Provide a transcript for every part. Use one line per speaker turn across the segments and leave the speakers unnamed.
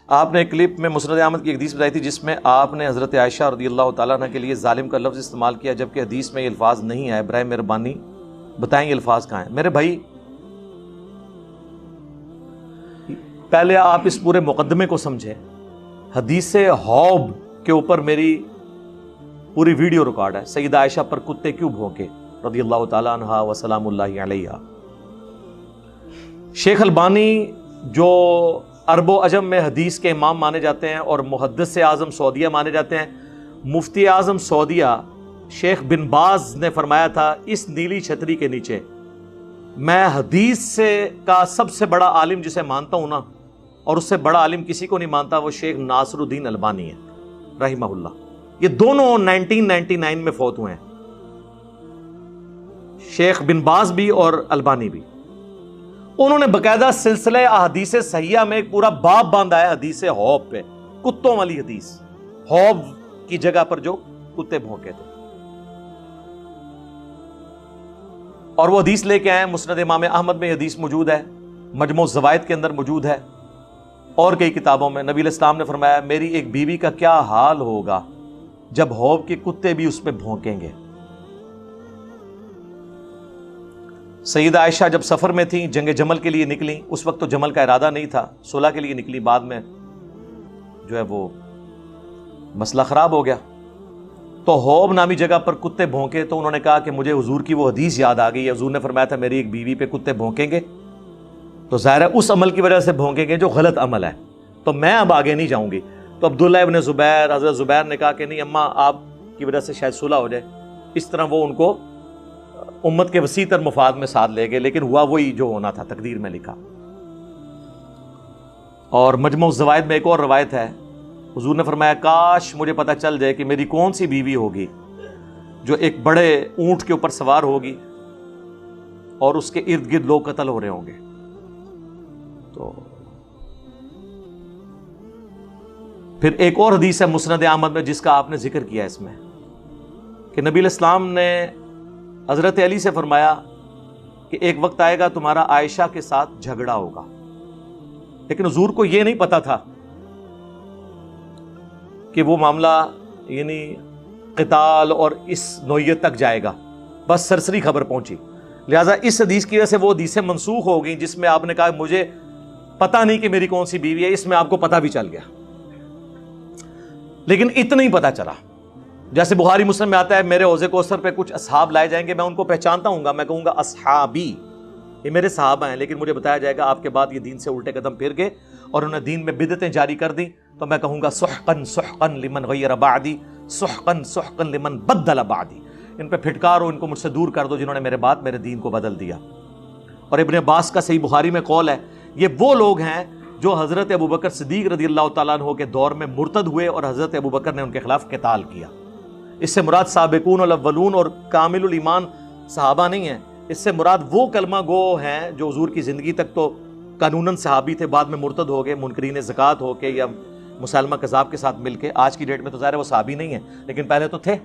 آپ نے ایک کلپ میں مسند احمد کی ایک حدیث بتائی تھی جس میں آپ نے حضرت عائشہ رضی اللہ تعالیٰ عنہ کے لیے ظالم کا لفظ استعمال کیا، جبکہ حدیث میں یہ الفاظ نہیں آئے، برائے مہربانی بتائیں یہ الفاظ کہاں ہیں؟ میرے بھائی پہلے آپ اس پورے مقدمے کو سمجھیں. حدیث حوب کے اوپر میری پوری ویڈیو ریکارڈ ہے، سیدہ عائشہ پر کتے کیوں بھونکے رضی اللہ تعالیٰ عنہا وسلام اللہ علیہا. شیخ البانی جو عرب و عجم میں حدیث کے امام مانے جاتے ہیں اور محدث اعظم سعودیہ مانے جاتے ہیں، مفتی اعظم سعودیہ شیخ بن باز نے فرمایا تھا اس نیلی چھتری کے نیچے میں حدیث سے کا سب سے بڑا عالم جسے مانتا ہوں نا، اور اس سے بڑا عالم کسی کو نہیں مانتا، وہ شیخ ناصر الدین البانی ہے رحمہ اللہ. یہ دونوں 1999 میں فوت ہوئے ہیں، شیخ بن باز بھی اور البانی بھی. انہوں نے باقاعدہ سلسلہ احادیث صحیحہ میں ایک پورا باب باندھا ہے حدیث حوب پہ، کتوں والی حدیث، حوب کی جگہ پر جو کتے بھونکے تھے. اور وہ حدیث لے کے آئے، مسند امام احمد میں یہ حدیث موجود ہے، مجموع الزوائد کے اندر موجود ہے، اور کئی کتابوں میں. نبی علیہ السلام نے فرمایا میری ایک بیوی کا کیا حال ہوگا جب حوب کے کتے بھی اس پہ بھونکیں گے. سیدہ عائشہ جب سفر میں تھیں، جنگ جمل کے لیے نکلیں، اس وقت تو جمل کا ارادہ نہیں تھا، صلح کے لیے نکلی، بعد میں جو ہے وہ مسئلہ خراب ہو گیا تو حوب نامی جگہ پر کتے بھونکے. تو انہوں نے کہا کہ مجھے حضور کی وہ حدیث یاد آ گئی، حضور نے فرمایا تھا میری ایک بیوی پہ کتے بھونکیں گے، تو ظاہر ہے اس عمل کی وجہ سے بھونکیں گے جو غلط عمل ہے، تو میں اب آگے نہیں جاؤں گی. تو عبداللہ ابن زبیر، حضرت زبیر نے کہا کہ نہیں اماں آپ کی وجہ سے شاید صلح ہو جائے. اس طرح وہ ان کو امت کے وسیع تر مفاد میں ساتھ لے گئے، لیکن ہوا وہی جو ہونا تھا، تقدیر میں لکھا. اور مجموع الزوائد میں ایک اور روایت ہے، حضور نے فرمایا کاش مجھے پتہ چل جائے کہ میری کون سی بیوی ہوگی جو ایک بڑے اونٹ کے اوپر سوار ہوگی اور اس کے ارد گرد لوگ قتل ہو رہے ہوں گے. تو پھر ایک اور حدیث ہے مسند احمد میں جس کا آپ نے ذکر کیا اس میں، کہ نبی علیہ السلام نے حضرت علی سے فرمایا کہ ایک وقت آئے گا تمہارا عائشہ کے ساتھ جھگڑا ہوگا، لیکن حضور کو یہ نہیں پتا تھا کہ وہ معاملہ یعنی قتال اور اس نوعیت تک جائے گا، بس سرسری خبر پہنچی. لہٰذا اس حدیث کی وجہ سے وہ حدیثیں منسوخ ہو گئیں جس میں آپ نے کہا مجھے پتہ نہیں کہ میری کون سی بیوی ہے، اس میں آپ کو پتہ بھی چل گیا. لیکن اتنا ہی پتہ چلا، جیسے بخاری مسلم میں آتا ہے میرے حوض کوثر پہ کچھ اصحاب لائے جائیں گے، میں ان کو پہچانتا ہوں گا، میں کہوں گا اصحابی، یہ میرے صحابہ ہیں، لیکن مجھے بتایا جائے گا آپ کے بعد یہ دین سے الٹے قدم پھر گئے اور انہوں نے دین میں بدعتیں جاری کر دی، تو میں کہوں گا سحقن سحقن لمن غیر بعدی، سحقن سحقن لمن بدل بعدی، ان پہ پھٹکارو، ان کو مجھ سے دور کر دو جنہوں نے میرے بعد میرے دین کو بدل دیا. اور ابن عباس کا صحیح بخاری میں قول ہے، یہ وہ لوگ ہیں جو حضرت ابوبکر صدیق رضی اللہ تعالیٰ عنہ کے دور میں مرتد ہوئے اور حضرت ابوبکر نے ان کے خلاف قتال کیا. اس سے مراد سابقون الاولون اور کامل الایمان صحابہ نہیں ہیں، اس سے مراد وہ کلمہ گو ہیں جو حضور کی زندگی تک تو قانوناً صحابی تھے، بعد میں مرتد ہو گئے منکرین زکوٰۃ ہو کے یا مسلمہ کذاب کے ساتھ مل کے. آج کی ڈیٹ میں تو ظاہر وہ صحابی نہیں ہیں، لیکن پہلے تو تھے.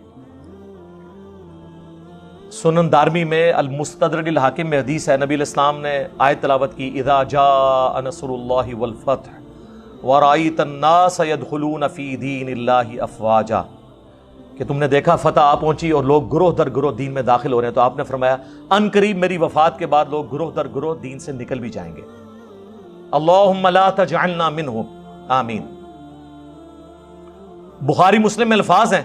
سنن دارمی میں المستدرک الحاکم میں حدیث ہے، نبی علیہ السلام نے آیت تلاوت کی، اذا جاء نصر اللہ والفتح ورأیت الناس يدخلون فی دین اللہ افواجا، کہ تم نے دیکھا فتح آ پہنچی اور لوگ گروہ در گروہ دین میں داخل ہو رہے ہیں. تو آپ نے فرمایا ان قریب میری وفات کے بعد لوگ گروہ در گروہ دین سے نکل بھی جائیں گے. اللہم لا تجعلنا منہم آمین. بخاری مسلم میں الفاظ ہیں،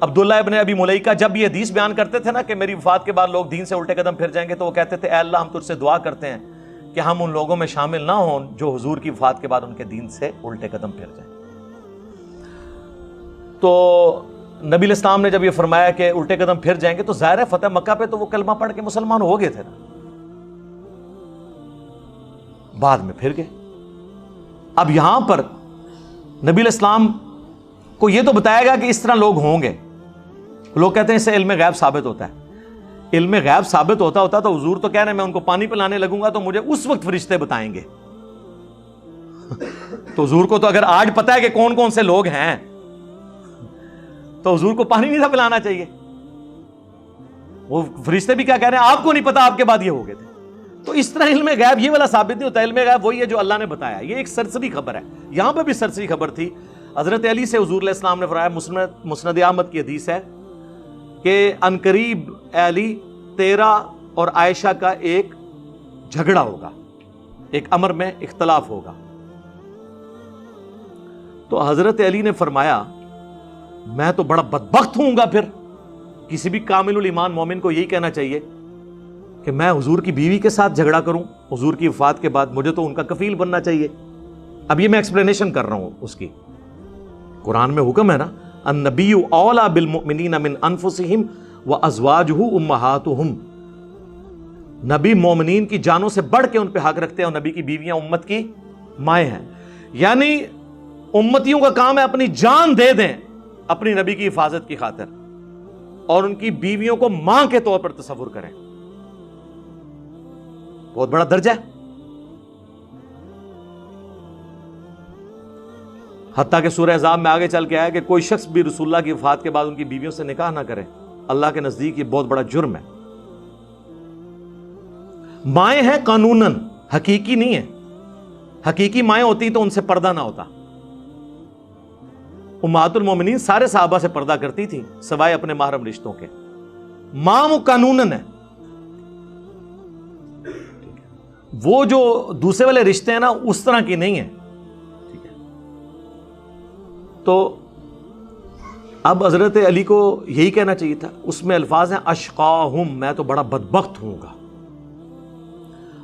عبداللہ ابن ابی ملیکہ جب یہ حدیث بیان کرتے تھے نا کہ میری وفات کے بعد لوگ دین سے الٹے قدم پھر جائیں گے، تو وہ کہتے تھے اے اللہ ہم تجھ سے دعا کرتے ہیں کہ ہم ان لوگوں میں شامل نہ ہوں جو حضور کی وفات کے بعد ان کے دین سے الٹے قدم پھر جائیں. تو نبی علیہ السلام نے جب یہ فرمایا کہ الٹے قدم پھر جائیں گے، تو ظاہر ہے فتح مکہ پہ تو وہ کلمہ پڑھ کے مسلمان ہو گئے تھے نا، بعد میں پھر گئے. اب یہاں پر نبی علیہ السلام کو یہ تو بتایا گا کہ اس طرح لوگ ہوں گے. لوگ کہتے ہیں اس سے علم غیب ثابت ہوتا ہے. علم غیب ثابت ہوتا تو حضور تو کہہ رہے ہیں میں ان کو پانی پلانے لگوں گا تو مجھے اس وقت فرشتے بتائیں گے. تو حضور کو تو اگر آج پتا ہے کہ کون کون سے لوگ ہیں تو حضور کو پانی نہیں تھا پلانا چاہیے. وہ فرشتے بھی کیا کہہ رہے ہیں آپ کو نہیں پتا، آپ کے بعد یہ ہو گئے تھے. تو اس طرح علم غیب یہ والا ثابت نہیں ہوتا. علم غیب وہی ہے جو اللہ نے بتایا. یہ ایک سرسری خبر ہے. یہاں پہ بھی سرسری خبر تھی. حضرت علی سے حضور علیہ السلام نے فرمایا, مسند احمد کی حدیث ہے کہ عنقریب اے علی تیرا اور عائشہ کا ایک جھگڑا ہوگا, ایک امر میں اختلاف ہوگا. تو حضرت علی نے فرمایا میں تو بڑا بدبخت ہوں گا. پھر کسی بھی کامل الایمان مومن کو یہی کہنا چاہیے کہ میں حضور کی بیوی کے ساتھ جھگڑا کروں حضور کی وفات کے بعد, مجھے تو ان کا کفیل بننا چاہیے. اب یہ میں ایکسپلینیشن کر رہا ہوں اس کی. قرآن میں حکم ہے نا, النبی اولی بالمؤمنین من انفسہم وازواجہ امہاتہم, نبی مومنین کی جانوں سے بڑھ کے ان پہ حق رکھتے ہیں اور نبی کی بیویاں امت کی مائیں ہیں. یعنی امتیوں کا کام ہے اپنی جان دے دیں اپنی نبی کی حفاظت کی خاطر, اور ان کی بیویوں کو ماں کے طور پر تصور کریں. بہت بڑا درجہ ہے. حتیٰ کہ سورہ احزاب میں آگے چل کے آیا کہ کوئی شخص بھی رسول اللہ کی وفات کے بعد ان کی بیویوں سے نکاح نہ کرے, اللہ کے نزدیک یہ بہت بڑا جرم ہے. مائیں ہیں قانوناً, حقیقی نہیں ہے. حقیقی مائیں ہوتی تو ان سے پردہ نہ ہوتا. امہات المومنین سارے صحابہ سے پردہ کرتی تھی سوائے اپنے محرم رشتوں کے. ماں وہ قانوناً ہے. وہ جو دوسرے والے رشتے ہیں نا اس طرح کی نہیں ہیں. ٹھیک ہے, تو اب حضرت علی کو یہی کہنا چاہیے تھا. اس میں الفاظ ہیں اشقاہم, میں تو بڑا بدبخت ہوں گا.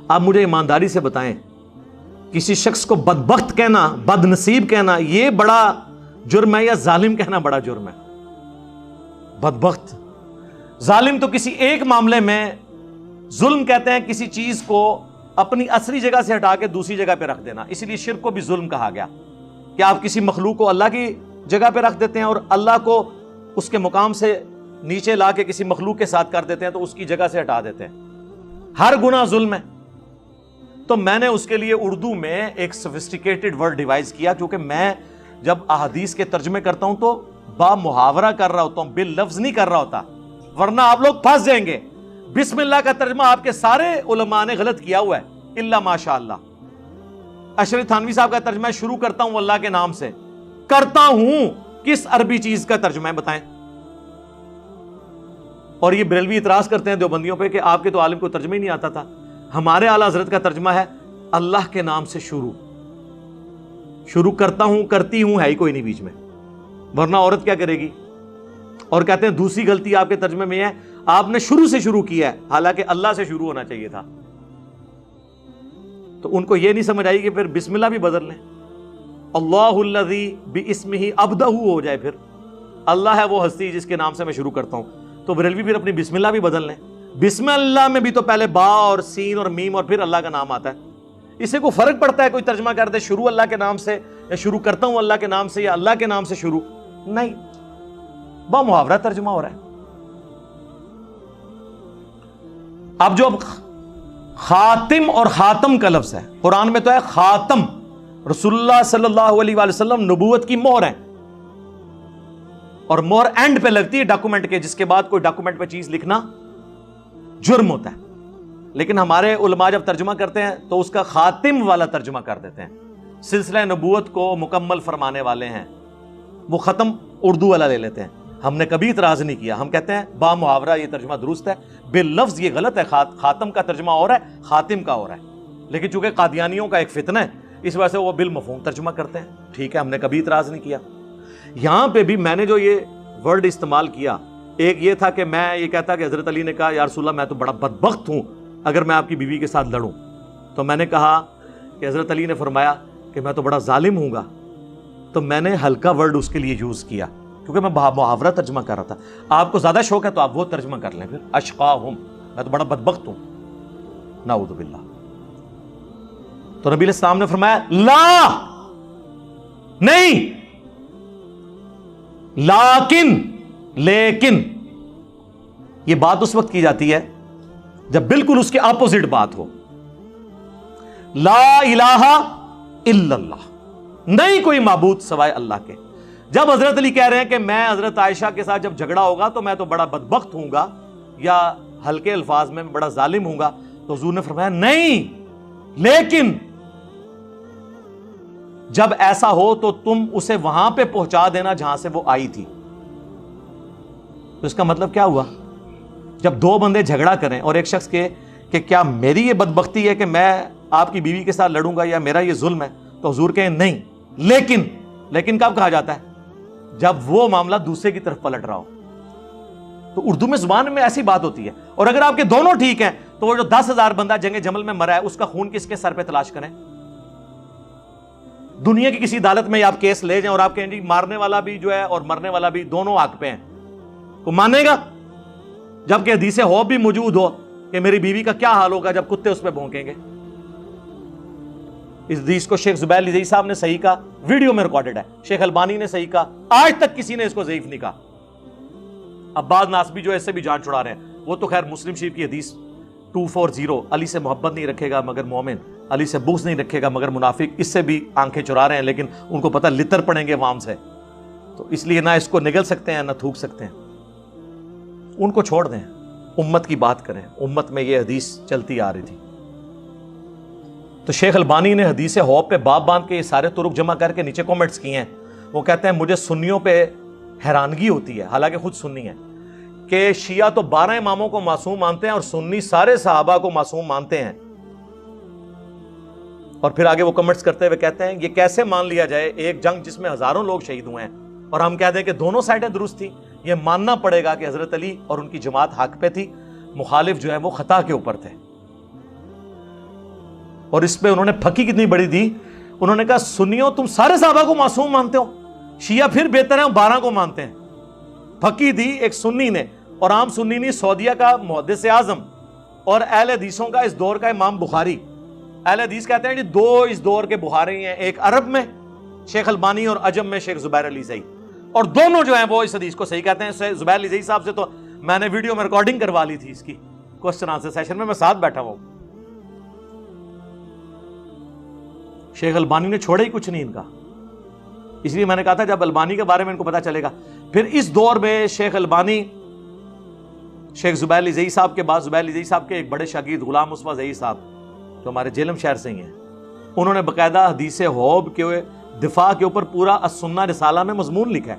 آپ مجھے ایمانداری سے بتائیں, کسی شخص کو بدبخت کہنا, بد نصیب کہنا, یہ بڑا جرم ہے یا ظالم کہنا بڑا جرم ہے؟ بدبخت. ظالم تو کسی ایک معاملے میں ظلم کہتے ہیں, کسی چیز کو اپنی اصلی جگہ سے ہٹا کے دوسری جگہ پہ رکھ دینا. اسی لیے شرک کو بھی ظلم کہا گیا کہ آپ کسی مخلوق کو اللہ کی جگہ پہ رکھ دیتے ہیں اور اللہ کو اس کے مقام سے نیچے لا کے کسی مخلوق کے ساتھ کر دیتے ہیں تو اس کی جگہ سے ہٹا دیتے ہیں. ہر گناہ ظلم ہے. تو میں نے اس کے لیے اردو میں ایک سوفسٹیکیٹڈ ورڈ ڈیوائز کیا, کیونکہ میں جب احادیث کے ترجمے کرتا ہوں تو با محاورہ کر رہا ہوتا ہوں, باللفظ نہیں کر رہا ہوتا, ورنہ آپ لوگ پھنس جائیں گے. بسم اللہ کا ترجمہ آپ کے سارے علماء نے غلط کیا ہوا ہے الا ماشاء اللہ. اشرف تھانوی صاحب کا ترجمہ شروع کرتا ہوں اللہ کے نام سے, کرتا ہوں کس عربی چیز کا ترجمہ ہے بتائیں؟ اور یہ بریلوی اعتراض کرتے ہیں دیوبندیوں پہ کہ آپ کے تو عالم کو ترجمہ ہی نہیں آتا تھا. ہمارے اعلیٰ حضرت کا ترجمہ ہے اللہ کے نام سے شروع کرتا ہوں, کرتی ہوں ہے ہی کوئی نہیں بیچ میں, ورنہ عورت کیا کرے گی. اور کہتے ہیں دوسری غلطی آپ کے ترجمے میں ہے, آپ نے شروع سے شروع کیا ہے, حالانکہ اللہ سے شروع ہونا چاہیے تھا. تو ان کو یہ نہیں سمجھ آئی کہ پھر بسم اللہ بھی بدل لیں, اللہ الذی باسمہ ابدہ ہو جائے. پھر اللہ ہے وہ ہستی جس کے نام سے میں شروع کرتا ہوں, تو بریلوی پھر اپنی بسم اللہ بھی بدل لیں. بسم اللہ میں بھی تو پہلے با اور سین اور میم اور پھر اللہ کا نام آتا ہے. اسے کوئی فرق پڑتا ہے کوئی ترجمہ کر دے شروع اللہ کے نام سے یا شروع کرتا ہوں اللہ کے نام سے یا اللہ کے نام سے شروع؟ نہیں, با محاورہ ترجمہ ہو رہا ہے. اب جو خاتم اور خاتم کا لفظ ہے قرآن میں تو ہے خاتم, رسول اللہ صلی اللہ علیہ وآلہ وسلم نبوت کی مہر ہے, اور مہر اینڈ پہ لگتی ہے ڈاکومنٹ کے, جس کے بعد کوئی ڈاکومنٹ پہ چیز لکھنا جرم ہوتا ہے. لیکن ہمارے علماء جب ترجمہ کرتے ہیں تو اس کا خاتم والا ترجمہ کر دیتے ہیں. سلسلہ نبوت کو مکمل فرمانے والے ہیں, وہ ختم اردو والا لے لیتے ہیں. ہم نے کبھی اعتراض نہیں کیا, ہم کہتے ہیں با محاورہ یہ ترجمہ درست ہے, باللفظ یہ غلط ہے. خاتم کا ترجمہ اور ہے, خاتم کا اور ہے. لیکن چونکہ قادیانیوں کا ایک فتنہ ہے اس وجہ سے وہ بالمفہوم ترجمہ کرتے ہیں. ٹھیک ہے, ہم نے کبھی اعتراض نہیں کیا. یہاں پہ بھی میں نے جو یہ ورڈ استعمال کیا, ایک یہ تھا کہ میں یہ کہتا کہ حضرت علی نے کہا یا رسول اللہ میں تو بڑا بدبخت ہوں اگر میں آپ کی بیوی کے ساتھ لڑوں. تو میں نے کہا کہ حضرت علی نے فرمایا کہ میں تو بڑا ظالم ہوں گا. تو میں نے ہلکا ورڈ اس کے لیے یوز کیا کیونکہ میں محاورہ ترجمہ کر رہا تھا. آپ کو زیادہ شوق ہے تو آپ وہ ترجمہ کر لیں. پھر اشقاہم, میں تو بڑا بدبخت ہوں, نعوذ باللہ. تو نبی علیہ السلام نے فرمایا لا, نہیں, لیکن یہ بات اس وقت کی جاتی ہے جب بالکل اس کے اپوزٹ بات ہو. لا الہ الا اللہ, نہیں کوئی معبود سوائے اللہ کے. جب حضرت علی کہہ رہے ہیں کہ میں حضرت عائشہ کے ساتھ جب جھگڑا ہوگا تو میں تو بڑا بدبخت ہوں گا, یا ہلکے الفاظ میں بڑا ظالم ہوں گا, تو حضور نے فرمایا نہیں، لیکن جب ایسا ہو تو تم اسے وہاں پہ پہنچا دینا جہاں سے وہ آئی تھی۔ تو اس کا مطلب کیا ہوا؟ جب دو بندے جھگڑا کریں اور ایک شخص کے کہ کیا میری یہ بدبختی ہے کہ میں آپ کی بیوی کے ساتھ لڑوں گا یا میرا یہ ظلم ہے، تو حضور کہیں نہیں، لیکن کب کہا جاتا ہے؟ جب وہ معاملہ دوسرے کی طرف پلٹ رہا ہو۔ تو اردو میں زبان میں ایسی بات ہوتی ہے، اور اگر آپ کے دونوں ٹھیک ہیں تو وہ جو 10,000 بندہ جنگ جمل میں مرا ہے اس کا خون کس کے سر پہ تلاش کریں؟ دنیا کی کسی عدالت میں آپ کیس لے جائیں اور آپ کہیں جی مارنے والا بھی جو ہے اور مرنے والا بھی دونوں حق پہ ہیں، کو مانے گا؟ جبکہ حدیث ہو بھی موجود ہو کہ میری بیوی کا کیا حال ہوگا جب کتے اس پہ بھونکیں گے۔ اس حدیث کو شیخ زبیر علی صاحب نے صحیح کہا، ویڈیو میں ریکارڈڈ ہے، شیخ البانی نے صحیح کہا، آج تک کسی نے اس کو ضعیف نہیں کہا۔ اب بعض ناسبی جو ہے اس سے بھی جان چھڑا رہے ہیں، وہ تو خیر مسلم شریف کی حدیث 240 علی سے محبت نہیں رکھے گا مگر مومن، علی سے بغض نہیں رکھے گا مگر منافق، اس سے بھی آنکھیں چرا رہے ہیں، لیکن ان کو پتہ لتر پڑیں گے عوام سے، تو اس لیے نہ اس کو نگل سکتے ہیں نہ تھوک سکتے ہیں، ان کو چھوڑ دیں، امت کی بات کریں۔ امت میں یہ حدیث چلتی آ رہی تھی۔ تو شیخ البانی نے حدیث حوض پہ باب باندھ کے یہ سارے طرق جمع کر کے نیچے کومنٹس کیے ہیں۔ وہ کہتے ہیں مجھے سنیوں پہ حیرانگی ہوتی ہے، حالانکہ خود سنی ہے، کہ شیعہ تو 12 اماموں کو معصوم مانتے ہیں اور سنی سارے صحابہ کو معصوم مانتے ہیں، اور پھر آگے وہ کمنٹس کرتے ہوئے کہتے ہیں یہ کیسے مان لیا جائے ایک جنگ جس میں ہزاروں لوگ شہید ہوئے ہیں اور ہم کہہ دیں کہ دونوں سائڈیں درست تھیں؟ یہ ماننا پڑے گا کہ حضرت علی اور ان کی جماعت حق پہ تھی، مخالف جو ہے وہ خطا کے اوپر تھے۔ اور اس پہ انہوں نے پھکی کتنی بڑی دی، انہوں نے کہا سنیوں تم سارے صحابہ کو معصوم مانتے ہو، شیعہ پھر بہتر ہیں 12 کو مانتے ہیں۔ پھکی دی ایک سنی نے، اور عام سنی نہیں، سعودیہ کا محدث اعظم اور اہل حدیثوں کا اس دور کا امام بخاری۔ اہل حدیث کہتے ہیں جی 2 اس دور کے بخاری ہیں، ایک عرب میں شیخ البانی اور عجم میں شیخ زبیر علی صحیح، اور دونوں جو ہیں وہ اس حدیث کو صحیح کہتے ہیں۔ زبیر علی صحیح صاحب سے تو میں نے ویڈیو میں ریکارڈنگ کروا لی تھی اس کی، کوسچن آنسر سیشن میں ساتھ بیٹھا ہوں۔ شیخ البانی نے چھوڑا ہی کچھ نہیں ان کا، اس لیے میں نے کہا تھا جب البانی کے بارے میں ان کو پتا چلے گا۔ پھر اس دور میں شیخ البانی شیخ زبیر علی زئی صاحب کے بعد زبیر علی زئی صاحب کے ایک بڑے شاگرد غلام مصطفیٰ زئی صاحب جو ہمارے جیلم شہر سے ہی ہیں، انہوں نے باقاعدہ حدیث حوض کے دفاع کے اوپر پورا السنہ رسالہ میں مضمون لکھا ہے۔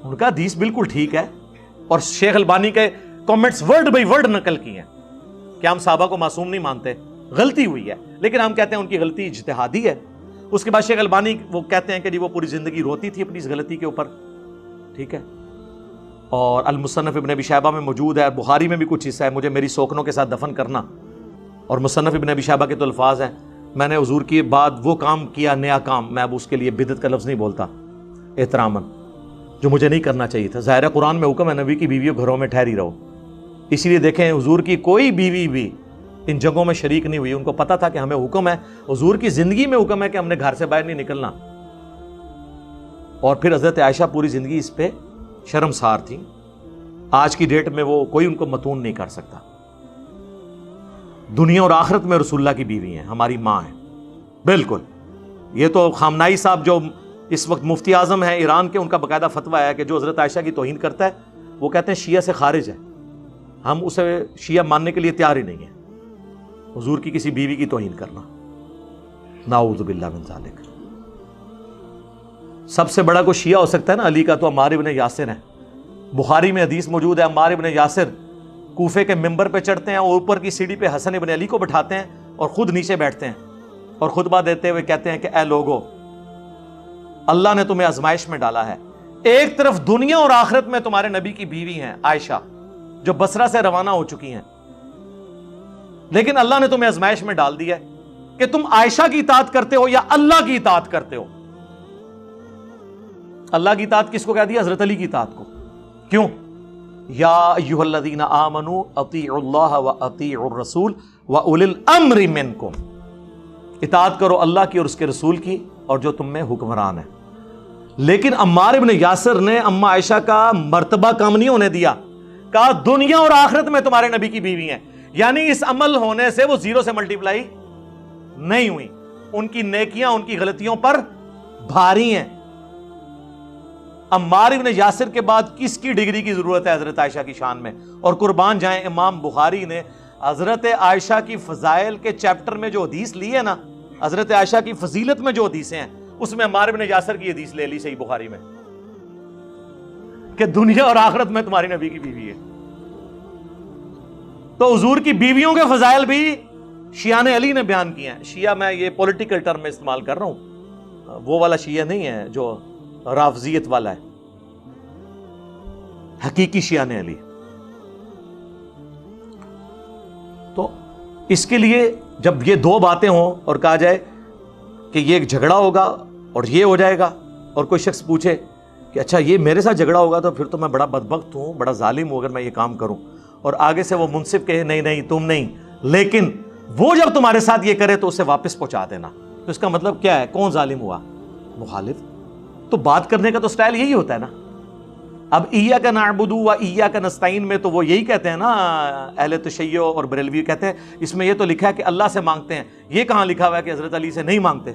ان کا حدیث بالکل ٹھیک ہے، اور شیخ البانی کے کمنٹس ورڈ بائی ورڈ نقل کی ہیں کہ ہم صحابہ کو معصوم نہیں مانتے، غلطی ہوئی ہے، لیکن ہم کہتے ہیں ان کی غلطی اجتہادی ہے۔ اس کے بعد شیخ البانی وہ کہتے ہیں کہ جی وہ پوری زندگی روتی تھی اپنی اس غلطی کے اوپر، ٹھیک ہے۔ اور المصنف ابن ابی شیبہ میں موجود ہے، بخاری میں بھی کچھ حصہ ہے، مجھے میری سوکنوں کے ساتھ دفن کرنا، اور مصنف ابن ابی شیبہ کے تو الفاظ ہیں میں نے حضور کی بعد وہ کام کیا، نیا کام، میں اب اس کے لیے بدعت کا لفظ نہیں بولتا احتراماً، جو مجھے نہیں کرنا چاہیے تھا۔ ظاہر ہے قرآن میں حکم ہے نبی کی بیویوں گھروں میں ٹھہری رہو، اسی لیے دیکھیں حضور کی کوئی بیوی بھی ان جنگوں میں شریک نہیں ہوئی، ان کو پتا تھا کہ ہمیں حکم ہے، حضور کی زندگی میں حکم ہے کہ ہم نے گھر سے باہر نہیں نکلنا۔ اور پھر حضرت عائشہ پوری زندگی اس پہ شرمسار تھی، آج کی ڈیٹ میں وہ کوئی ان کو متون نہیں کر سکتا۔ دنیا اور آخرت میں رسول اللہ کی بیوی ہیں، ہماری ماں ہیں بالکل۔ یہ تو خامنائی صاحب جو اس وقت مفتی اعظم ہیں ایران کے، ان کا باقاعدہ فتویٰ ہے کہ جو حضرت عائشہ کی توہین کرتا ہے وہ کہتے ہیں شیعہ سے خارج ہے، ہم اسے شیعہ ماننے کے لیے تیار ہی نہیں ہیں۔ حضور کی کسی بیوی کی توہین کرنا، نعوذ باللہ من ذالک۔ سب سے بڑا کوئی شیعہ ہو سکتا ہے نا علی کا تو عمار ابن یاسر ہیں۔ بخاری میں حدیث موجود ہے، عمار ابن یاسر کوفے کے ممبر پہ چڑھتے ہیں اور اوپر کی سیڑھی پہ حسن ابن علی کو بٹھاتے ہیں اور خود نیچے بیٹھتے ہیں اور خطبہ دیتے ہوئے کہتے ہیں کہ اے لوگو، اللہ نے تمہیں آزمائش میں ڈالا ہے، ایک طرف دنیا اور آخرت میں تمہارے نبی کی بیوی ہیں عائشہ جو بصرہ سے روانہ ہو چکی ہیں، لیکن اللہ نے تمہیں آزمائش میں ڈال دیا ہے کہ تم عائشہ کی اطاعت کرتے ہو یا اللہ کی اطاعت کرتے ہو۔ اللہ کی اطاعت کس کو کہہ دیا؟ حضرت علی کی اطاعت کو۔ کیوں؟ یا ایھا الذین آمنوا اطیعوا اللہ واطیعوا الرسول واولی الامر منکم، اطاعت کرو اللہ کی اور اس کے رسول کی اور جو تم میں حکمران ہے۔ لیکن عمار ابن یاسر نے اما عائشہ کا مرتبہ کم نہیں ہونے دیا، کہا دنیا اور آخرت میں تمہارے نبی کی بیوی ہیں، یعنی اس عمل ہونے سے وہ 0 سے ملٹیپلائی نہیں ہوئی، ان کی نیکیاں ان کی غلطیوں پر بھاری ہیں۔ عمار ابن یاسر کے بعد کس کی ڈگری کی ضرورت ہے حضرت عائشہ کی شان میں؟ اور قربان جائیں امام بخاری نے حضرت عائشہ کی فضائل کے چیپٹر میں جو حدیث لی ہے نا، حضرت عائشہ کی فضیلت میں جو حدیثیں ہیں، اس میں عمار بن یاسر کی حدیث لے لی صحیح بخاری میں کہ دنیا اور آخرت میں تمہاری نبی کی بیوی ہے. تو حضور کی بیویوں کے فضائل بھی شیعان علی نے بیان کیے ہیں. شیعہ میں یہ پولیٹیکل ٹرم میں استعمال کر رہا ہوں، وہ والا شیعہ نہیں ہے جو رافضیت والا ہے، حقیقی شیعان علی. تو اس کے لیے جب یہ دو باتیں ہوں اور کہا جائے کہ یہ ایک جھگڑا ہوگا اور یہ ہو جائے گا، اور کوئی شخص پوچھے کہ اچھا یہ میرے ساتھ جھگڑا ہوگا تو پھر تو میں بڑا بدبخت ہوں، بڑا ظالم ہوں اگر میں یہ کام کروں، اور آگے سے وہ منصف کہے نہیں نہیں تم نہیں، لیکن وہ جب تمہارے ساتھ یہ کرے تو اسے واپس پہنچا دینا، تو اس کا مطلب کیا ہے؟ کون ظالم ہوا؟ مخالف. تو بات کرنے کا تو سٹائل یہی ہوتا ہے نا. اب ایاک نعبد و ایاک نستعین میں تو وہ یہی کہتے ہیں نا، اہل تشیع اور بریلوی کہتے ہیں اس میں یہ تو لکھا ہے کہ اللہ سے مانگتے ہیں، یہ کہاں لکھا ہوا ہے کہ حضرت علی سے نہیں مانگتے؟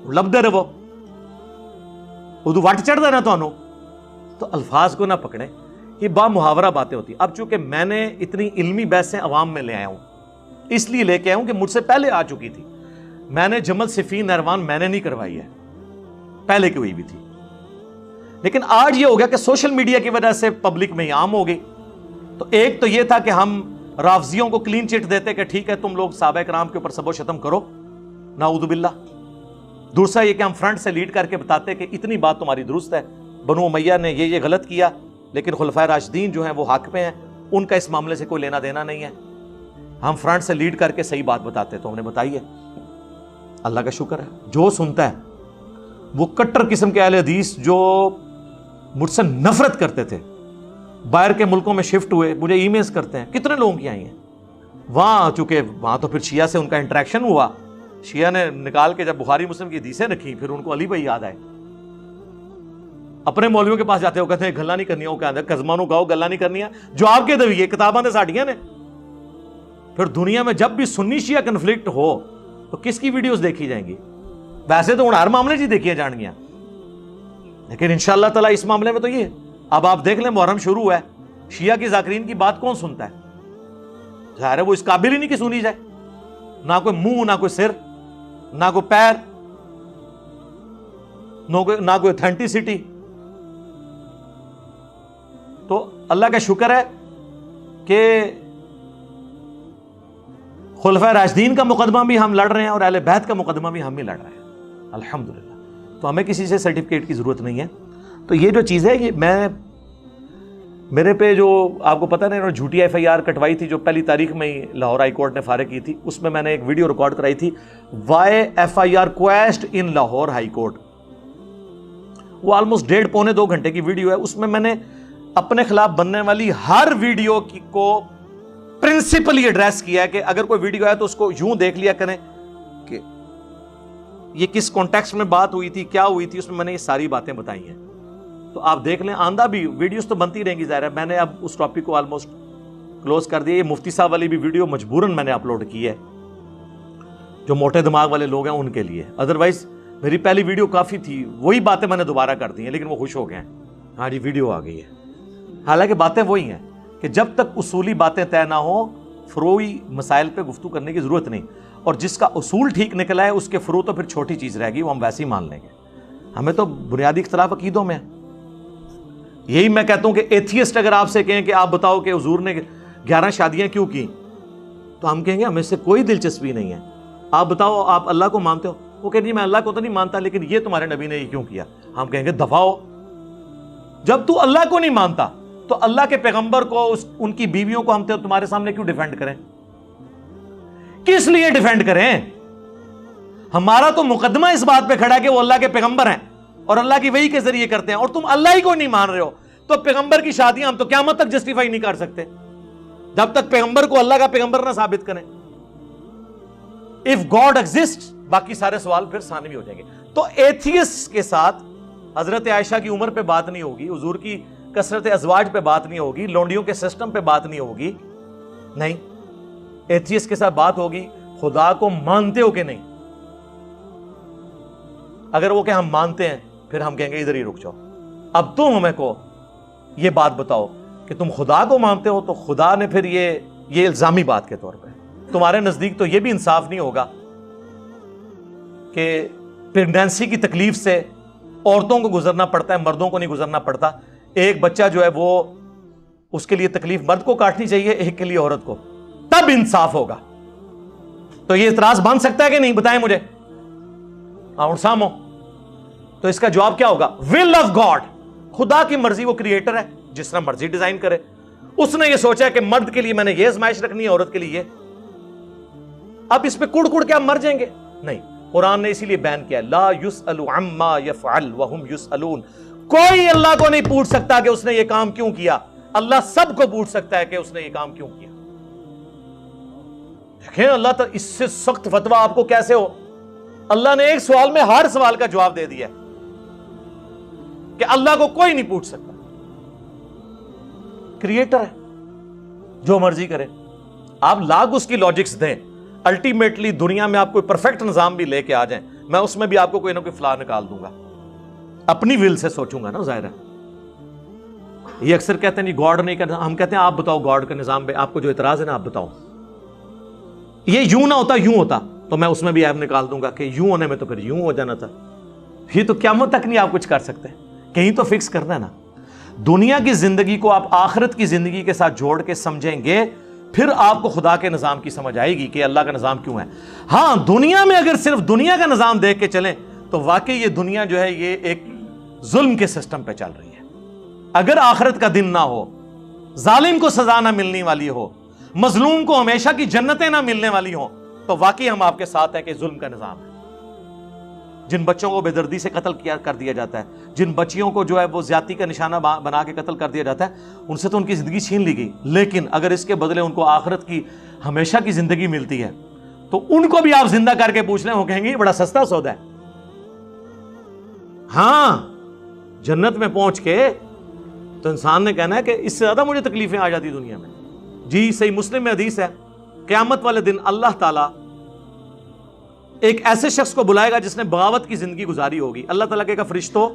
لب دے رہو اردو وٹ چڑھ دینا تو الفاظ کو نہ پکڑیں، یہ با محاورہ باتیں ہوتی. اب چونکہ میں نے اتنی علمی بحثیں عوام میں لے آیا ہوں، اس لیے لے کے آیا ہوں کہ مجھ سے پہلے آ چکی تھی. میں نے جمل صفین نہروان میں نے نہیں کروائی ہے، پہلے کی ہوئی بھی تھی، لیکن آج یہ ہو گیا کہ سوشل میڈیا کی وجہ سے پبلک میں یہ عام ہو گئی. تو ایک تو یہ تھا کہ ہم رافضیوں کو کلین چٹ دیتے کہ ٹھیک ہے تم لوگ صحابہ کرام کے اوپر سب و شتم کرو، نعوذ باللہ. دوسرا یہ کہ ہم فرنٹ سے لیڈ کر کے بتاتے کہ اتنی بات تمہاری درست ہے، بنو امیہ نے یہ غلط کیا، لیکن خلفائے راشدین جو ہیں وہ حق پہ ہیں، ان کا اس معاملے سے کوئی لینا دینا نہیں ہے. ہم فرنٹ سے لیڈ کر کے صحیح بات بتاتے تو ہم نے بتائی ہے. اللہ کا شکر ہے جو سنتا ہے. وہ کٹر قسم کے اہل حدیث جو مجھ سے نفرت کرتے تھے، باہر کے ملکوں میں شفٹ ہوئے، مجھے ای میلز کرتے ہیں، کتنے لوگوں کی آئی ہیں وہاں. چونکہ وہاں تو پھر شیعہ سے ان کا انٹریکشن ہوا، شیعہ نے نکال کے جب بخاری مسلم کی حدیثیں رکھی، پھر ان کو علی بھائی یاد آئے. اپنے مولویوں کے پاس جاتے ہو کہتے ہیں گلا نہیں کرنی، وہ کہتے ہیں کزمانو گاؤ گلا نہیں کرنی ہے، جو آپ کے دویے کتاباں نے ساڑیاں نے. پھر دنیا میں جب بھی سنی شیعہ کنفلکٹ ہو تو کس کی ویڈیوز دیکھی جائیں گی؟ ویسے تو ہر معاملے جی دیکھیے جان گیا، لیکن انشاءاللہ تعالیٰ اس معاملے میں تو یہ. اب آپ دیکھ لیں محرم شروع ہے، شیعہ کی ذاکرین کی بات کون سنتا ہے؟ ظاہر ہے وہ اس قابل ہی نہیں کہ سنی جائے، نہ کوئی منہ، نہ کوئی سر، نہ کوئی پیر، نہ کوئی اتھینٹسٹی. تو اللہ کا شکر ہے کہ خلفائے راشدین کا مقدمہ بھی ہم لڑ رہے ہیں اور اہل بیت کا مقدمہ بھی ہم ہی لڑ رہے ہیں الحمدللہ. تو ہمیں کسی سے سرٹیفکیٹ کی ضرورت نہیں ہے. تو یہ جو چیز ہے، یہ میرے پہ جو آپ کو پتہ نہیں جھوٹی ایف آئی آر کٹوائی تھی جو پہلی تاریخ میں ہی لاہور ہائی کورٹ نے فارغ کی تھی، اس میں نے ایک ویڈیو ریکارڈ کرائی تھی، Y F I R quest in Lahore high court. وہ آلموسٹ 1.5 پونے 2 گھنٹے کی ویڈیو ہے. اس میں نے اپنے خلاف بننے والی ہر ویڈیو کو پرنسپلی ایڈریس کیا ہے کہ اگر کوئی ویڈیو ہے تو اس کو یوں دیکھ لیا کریں کہ یہ کس کانٹیکسٹ میں بات ہوئی تھی، کیا ہوئی تھی. اس میں نے یہ ساری باتیں بتائی ہیں. تو آپ دیکھ لیں، آندہ بھی ویڈیوز تو بنتی رہیں گی، ظاہر ہے. میں نے اب اس ٹاپک کو آلموسٹ کلوز کر دیا. یہ مفتی صاحب والی بھی ویڈیو مجبوراً میں نے اپلوڈ کی ہے، جو موٹے دماغ والے لوگ ہیں ان کے لیے. ادروائز میری پہلی ویڈیو کافی تھی، وہی باتیں میں نے دوبارہ کر دی ہیں، لیکن وہ خوش ہو گئے ہیں، ہاں جی ویڈیو آ گئی ہے. حالانکہ باتیں وہی ہیں کہ جب تک اصولی باتیں طے نہ ہوں، فروعی مسائل پہ گفتگو کرنے کی ضرورت نہیں. اور جس کا اصول ٹھیک نکلا ہے اس کے فروع تو پھر چھوٹی چیز رہے گی، وہ ہم ویسے ہی مان لیں گے. ہمیں تو بنیادی اختلاف عقیدوں میں ہے. یہی میں کہتا ہوں کہ ایتھیسٹ اگر آپ سے کہیں کہ آپ بتاؤ کہ حضور نے 11 شادیاں کیوں کی، تو ہم کہیں گے ہمیں اس سے کوئی دلچسپی نہیں ہے. آپ بتاؤ آپ اللہ کو مانتے ہو؟ وہ کہیں جی میں اللہ کو تو نہیں مانتا، لیکن یہ تمہارے نبی نے یہ کیوں کیا. ہم کہیں گے دفاع ہو. جب تو اللہ کو نہیں مانتا تو اللہ کے پیغمبر کو، ان کی بیویوں کو ہم تمہارے سامنے کیوں ڈیفینڈ کریں؟ کس لیے ڈیفینڈ کریں؟ ہمارا تو مقدمہ اس بات پہ کھڑا ہے کہ وہ اللہ کے پیغمبر ہیں اور اللہ کی وحی کے ذریعے کرتے ہیں، اور تم اللہ ہی کو نہیں مان رہے ہو. تو پیغمبر کی شادیاں ہم تو قیامت تک جسٹیفائی نہیں کر سکتے جب تک پیغمبر کو اللہ کا پیغمبر نہ ثابت کریں. اف گاڈ ایگزسٹ، باقی سارے سوال پھر ثانوی ہو جائیں گے. تو ایتھیسٹ کے ساتھ حضرت عائشہ کی عمر پہ بات نہیں ہوگی، حضور کی کثرت ازواج پہ بات نہیں ہوگی، لونڈیوں کے سسٹم پہ بات نہیں ہوگی. نہیں، ایتھیسٹ کے ساتھ بات ہوگی خدا کو مانتے ہو کہ نہیں. اگر وہ کہ ہم مانتے ہیں، پھر ہم کہیں گے ادھر ہی رک جاؤ. اب تم ہمیں کو یہ بات بتاؤ کہ تم خدا کو مانتے ہو تو خدا نے پھر یہ الزامی بات کے طور پہ تمہارے نزدیک تو یہ بھی انصاف نہیں ہوگا کہ پریگنینسی کی تکلیف سے عورتوں کو گزرنا پڑتا ہے، مردوں کو نہیں گزرنا پڑتا. ایک بچہ جو ہے وہ اس کے لیے تکلیف مرد کو کاٹنی چاہیے، ایک کے لیے عورت کو، تب انصاف ہوگا. تو یہ اعتراض بن سکتا ہے کہ نہیں؟ بتائیں مجھے. اور سامو تو اس کا جواب کیا ہوگا؟ ول آف گاڈ، خدا کی مرضی، وہ کریٹر ہے، جس طرح مرضی ڈیزائن کرے. اس نے یہ سوچا ہے کہ مرد کے لیے میں نے یہ آزمائش رکھنی ہے، عورت کے لیے یہ. اب اس پہ کڑ کڑ کے آپ مر جائیں گے؟ نہیں. قرآن نے اسی لیے بین کیا لا یسأل عما یفعل وہم یسألون. کوئی اللہ کو نہیں پوچھ سکتا کہ اس نے یہ کام کیوں کیا، اللہ سب کو پوچھ سکتا ہے کہ اس نے یہ کام کیوں کیا. دیکھیں اللہ تو اس سے سخت فتویٰ آپ کو کیسے ہو؟ اللہ نے ایک سوال میں ہر سوال کا جواب دے دیا کہ اللہ کو کوئی نہیں پوچھ سکتا، کریٹر ہے، جو مرضی کرے. آپ لاگ اس کی لاجکس دیں، الٹیمیٹلی دنیا میں آپ کوئی پرفیکٹ نظام بھی لے کے آ جائیں، میں اس میں بھی آپ کو کوئی نہ کوئی فلاح نکال دوں گا، اپنی ول سے سوچوں گا نا. ظاہر ہے یہ اکثر کہتے ہیں نہیں گاڈ نہیں کرنا، ہم کہتے ہیں آپ بتاؤ گاڈ کا نظام پہ آپ کو جو اعتراض ہے نا آپ بتاؤ. یہ یوں نہ ہوتا یوں ہوتا تو میں اس میں بھی ایپ نکال دوں گا کہ یوں ہونے میں تو پھر یوں ہو جانا تھا. یہ تو قیامت تک نہیں آپ کچھ کر سکتے، کہیں تو فکس کرنا ہے نا. دنیا کی زندگی کو آپ آخرت کی زندگی کے ساتھ جوڑ کے سمجھیں گے، پھر آپ کو خدا کے نظام کی سمجھ آئے گی کہ اللہ کا نظام کیوں ہے. ہاں دنیا میں اگر صرف دنیا کا نظام دیکھ کے چلیں تو واقعی یہ دنیا جو ہے یہ ایک ظلم کے سسٹم پہ چل رہی ہے. اگر آخرت کا دن نہ ہو، ظالم کو سزا نہ ملنے والی ہو، مظلوم کو ہمیشہ کی جنتیں نہ ملنے والی ہوں، تو واقعی ہم آپ کے ساتھ ہیں کہ ظلم کا نظام ہے. جن بچوں کو بے دردی سے قتل کر دیا جاتا ہے، جن بچیوں کو جو ہے وہ زیادتی کا نشانہ بنا کے قتل کر دیا جاتا ہے، ان سے تو ان کی زندگی چھین لی گئی، لیکن اگر اس کے بدلے ان کو آخرت کی ہمیشہ کی زندگی ملتی ہے تو ان کو بھی آپ زندہ کر کے پوچھ لیں، وہ کہیں گے یہ بڑا سستا سودا ہے. ہاں جنت میں پہنچ کے تو انسان نے کہنا ہے کہ اس سے زیادہ مجھے تکلیفیں آ جاتی دنیا میں. جی صحیح مسلم میں حدیث ہے، قیامت والے دن اللہ تعالیٰ ایک ایسے شخص کو بلائے گا جس نے بغاوت کی زندگی گزاری ہوگی. اللہ تعالیٰ کہے گا فرشتوں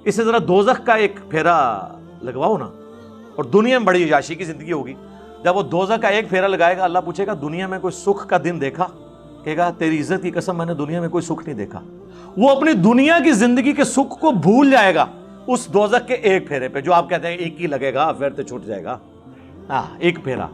اس سے ذرا دوزخ کا ایک پھیرا لگواؤ نا. اور دنیا میں بڑی عیاشی کی زندگی ہوگی، جب وہ دوزخ کا ایک پھیرا لگائے گا اللہ پوچھے گا دنیا میں کوئی سکھ کا دن دیکھا؟ کہے گا تیری عزت کی قسم میں نے دنیا میں کوئی سکھ نہیں دیکھا. وہ اپنی دنیا کی زندگی کے سکھ کو بھول جائے گا اس دوزخ کے ایک پھیرے پہ، جو آپ کہتے ہیں ایک ہی لگے گا پھر تو چھوٹ جائے گا. ایک پھیرا.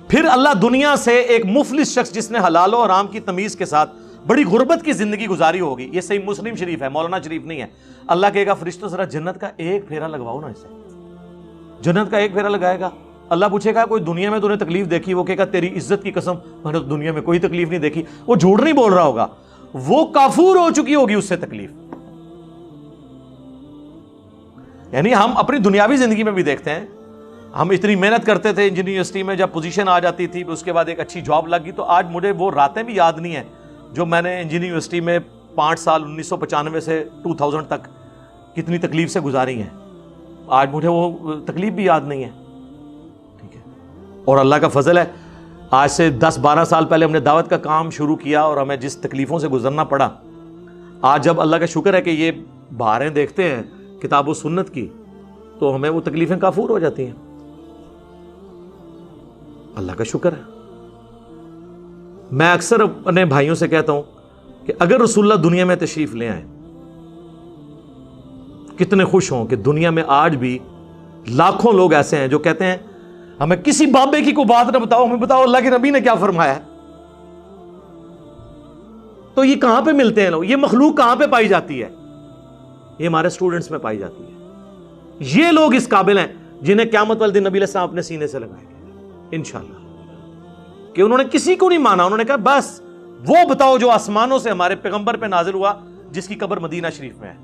پھر اللہ دنیا سے ایک مفلس شخص جس نے حلال و حرام کی تمیز کے ساتھ بڑی غربت کی زندگی گزاری ہوگی، یہ صحیح مسلم شریف ہے، مولانا شریف نہیں ہے. اللہ کہے گا فرشتوں ذرا جنت کا ایک پھیرا لگواؤ نا اسے. جنت کا ایک پھیرا لگائے گا، اللہ پوچھے گا کوئی دنیا میں تو نے تکلیف دیکھی؟ وہ کہے گا تیری عزت کی قسم میں نے دنیا میں کوئی تکلیف نہیں دیکھی. وہ جھوٹ نہیں بول رہا ہوگا، وہ کافور ہو چکی ہوگی اس سے تکلیف. یعنی ہم اپنی دنیاوی زندگی میں بھی دیکھتے ہیں، ہم اتنی محنت کرتے تھے انجینئرنگ یونیورسٹی میں، جب پوزیشن آ جاتی تھی اس کے بعد ایک اچھی جاب لگ گئی، تو آج مجھے وہ راتیں بھی یاد نہیں ہیں جو میں نے انجینئرنگ یونیورسٹی میں 5 سال 1995 سے 2000 تک کتنی تکلیف سے گزاری ہیں. آج مجھے وہ تکلیف بھی یاد نہیں ہے. ٹھیک ہے. اور اللہ کا فضل ہے آج سے 10-12 سال پہلے ہم نے دعوت کا کام شروع کیا اور ہمیں جس تکلیفوں سے گزرنا پڑا، آج جب اللہ کا شکر ہے کہ یہ بہاریں دیکھتے ہیں کتاب و سنت کی تو ہمیں وہ تکلیفیں کافور ہو جاتی ہیں. اللہ کا شکر ہے. میں اکثر اپنے بھائیوں سے کہتا ہوں کہ اگر رسول اللہ دنیا میں تشریف لے آئیں، کتنے خوش ہوں کہ دنیا میں آج بھی لاکھوں لوگ ایسے ہیں جو کہتے ہیں ہمیں کسی بابے کی کوئی بات نہ بتاؤ، ہمیں بتاؤ اللہ کے نبی نے کیا فرمایا ہے. تو یہ کہاں پہ ملتے ہیں لوگ؟ یہ مخلوق کہاں پہ پائی جاتی ہے؟ یہ ہمارے اسٹوڈنٹس میں پائی جاتی ہے. یہ لوگ اس قابل ہیں جنہیں قیامت والے دن نبی علیہ السلام اپنے سینے سے لگائیں گے انشاءاللہ، کہ انہوں نے کسی کو نہیں مانا. انہوں نے کہا بس وہ بتاؤ جو آسمانوں سے ہمارے پیغمبر پہ نازل ہوا جس کی قبر مدینہ شریف میں ہے.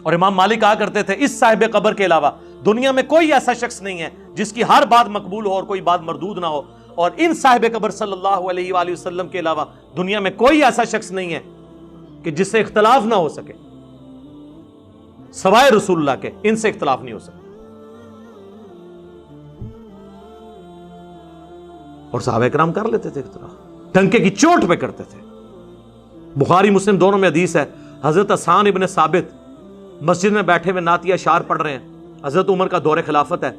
اور امام مالک کہا کرتے تھے اس صاحب قبر کے علاوہ دنیا میں کوئی ایسا شخص نہیں ہے جس کی ہر بات مقبول ہو اور کوئی بات مردود نہ ہو. اور ان صاحب قبر صلی اللہ علیہ وآلہ وسلم کے علاوہ دنیا میں کوئی ایسا شخص نہیں ہے کہ جس سے اختلاف نہ ہو سکے سوائے رسول اللہ کے. ان سے اختلاف نہیں ہو سکتا. اور صحابہ کرام کر لیتے تھے اختلاف، ڈنکے کی چوٹ پہ کرتے تھے. بخاری مسلم دونوں میں حدیث ہے، حضرت حسان ابن ثابت مسجد میں بیٹھے ہوئے نعتیہ اشعار پڑھ رہے ہیں، حضرت عمر کا دور خلافت ہے،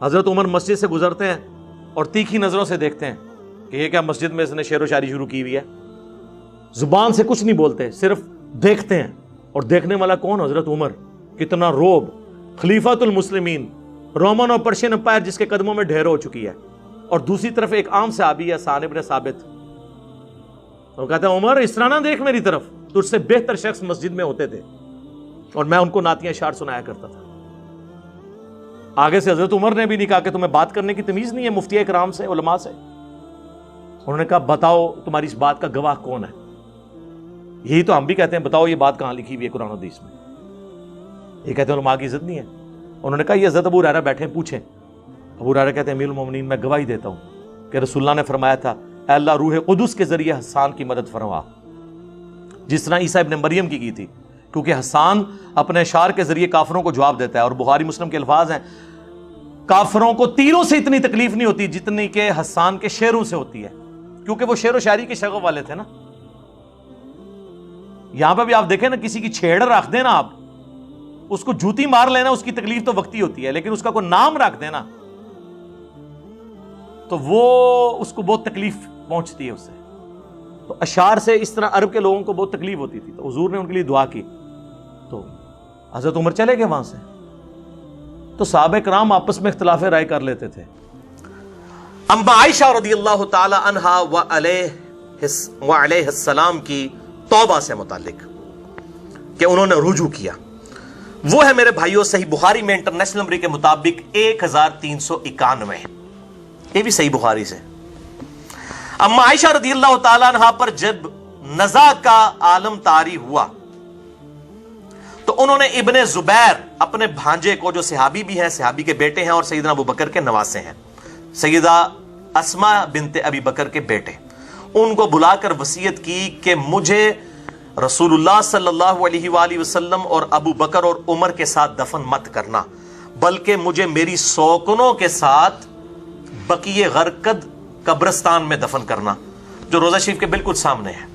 حضرت عمر مسجد سے گزرتے ہیں اور تیکھی نظروں سے دیکھتے ہیں کہ یہ کیا مسجد میں اس نے شعر و شاعری شروع کی ہوئی ہے، زبان سے کچھ نہیں بولتے، صرف دیکھتے ہیں. اور دیکھنے والا کون؟ حضرت عمر. کتنا روب، خلیفۃ المسلمین، رومن اور پرشین امپائر جس کے قدموں میں ڈھیر ہو چکی ہے. اور دوسری طرف ایک عام صحابی ہے حسان ابن ثابت، وہ کہتا ہے عمر اس طرح نہ دیکھ میری طرف، تجھ سے بہتر شخص مسجد میں ہوتے تھے اور میں ان کو نعتیہ اشعار سنایا کرتا تھا. آگے سے حضرت عمر نے بھی نہیں کہا کہ تمہیں بات کرنے کی تمیز نہیں ہے مفتی کرام سے، علماء سے. انہوں نے کہا بتاؤ تمہاری اس بات کا گواہ کون ہے. یہی تو ہم بھی کہتے ہیں بتاؤ یہ بات کہاں لکھی ہوئی ہے قرآن و حدیث میں. یہ کہتے ہیں علماء کی عزت نہیں ہے. انہوں نے کہا یہ حضرت ابو ہریرہ بیٹھے ہیں پوچھیں. ابو ہریرہ کہتے ہیں امیر المومنین میں گواہی دیتا ہوں کہ رسول اللہ نے فرمایا تھا اے اللہ روح قدس کے ذریعے حسان کی مدد فرما، جس طرح عیسیٰ ابن مریم کی تھی، کیونکہ حسان اپنے اشعار کے ذریعے کافروں کو جواب دیتا ہے. اور بخاری مسلم کے الفاظ ہیں کافروں کو تیروں سے اتنی تکلیف نہیں ہوتی جتنی کہ حسان کے شعروں سے ہوتی ہے، کیونکہ وہ شعر و شاعری کے شغف والے تھے نا. یہاں پہ بھی آپ دیکھیں نا، کسی کی چھیڑ رکھ دیں نا، آپ اس کو جوتی مار لینا، اس کی تکلیف تو وقتی ہوتی ہے، لیکن اس کا کوئی نام رکھ دینا تو وہ اس کو بہت تکلیف پہنچتی ہے اس سے. تو اشعار سے اس طرح عرب کے لوگوں کو بہت تکلیف ہوتی تھی، تو حضور نے ان کے لیے دعا کی. تو حضرت عمر چلے گئے وہاں سے. تو صحابہ کرام آپس میں اختلاف رائے کر لیتے تھے. اما عائشہ رضی اللہ تعالی عنہا وعلیہ السلام کی توبہ سے متعلق کہ انہوں نے رجوع کیا، وہ ہے میرے بھائیوں صحیح بخاری میں انٹرنیشنل نمبر کے مطابق 1391. یہ بھی صحیح بخاری سے. اما عائشہ رضی اللہ تعالی عنہا پر جب نزاع کا عالم طاری ہوا تو انہوں نے ابن زبیر اپنے بھانجے کو، جو صحابی بھی ہیں، صحابی کے بیٹے ہیں اور سیدنا ابو بکر کے نواسے ہیں، سیدہ اسماء بنت ابی بکر کے بیٹے، ان کو بلا کر وصیت کی کہ مجھے رسول اللہ صلی اللہ علیہ وآلہ وسلم اور ابو بکر اور عمر کے ساتھ دفن مت کرنا، بلکہ مجھے میری سوکنوں کے ساتھ بقیع غرقد قبرستان میں دفن کرنا، جو روضہ شریف کے بالکل سامنے ہے.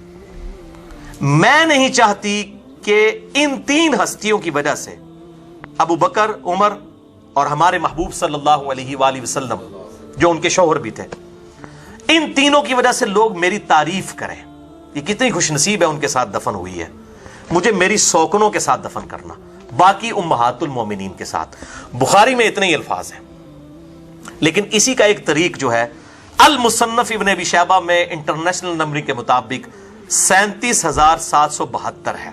میں نہیں چاہتی کہ ان تین ہستیوں کی وجہ سے ابو بکر، عمر اور ہمارے محبوب صلی اللہ علیہ وآلہ وسلم جو ان کے شوہر بھی تھے، ان تینوں کی وجہ سے لوگ میری تعریف کریں. یہ کتنی خوش نصیب ہے، ان کے ساتھ دفن ہوئی ہے. مجھے میری سوکنوں کے ساتھ دفن کرنا، باقی امہات المومنین کے ساتھ. بخاری میں اتنے ہی الفاظ ہیں، لیکن اسی کا ایک طریق جو ہے المصنف ابن ابی شیبہ میں انٹرنیشنل نمبر کے مطابق 37,772 ہے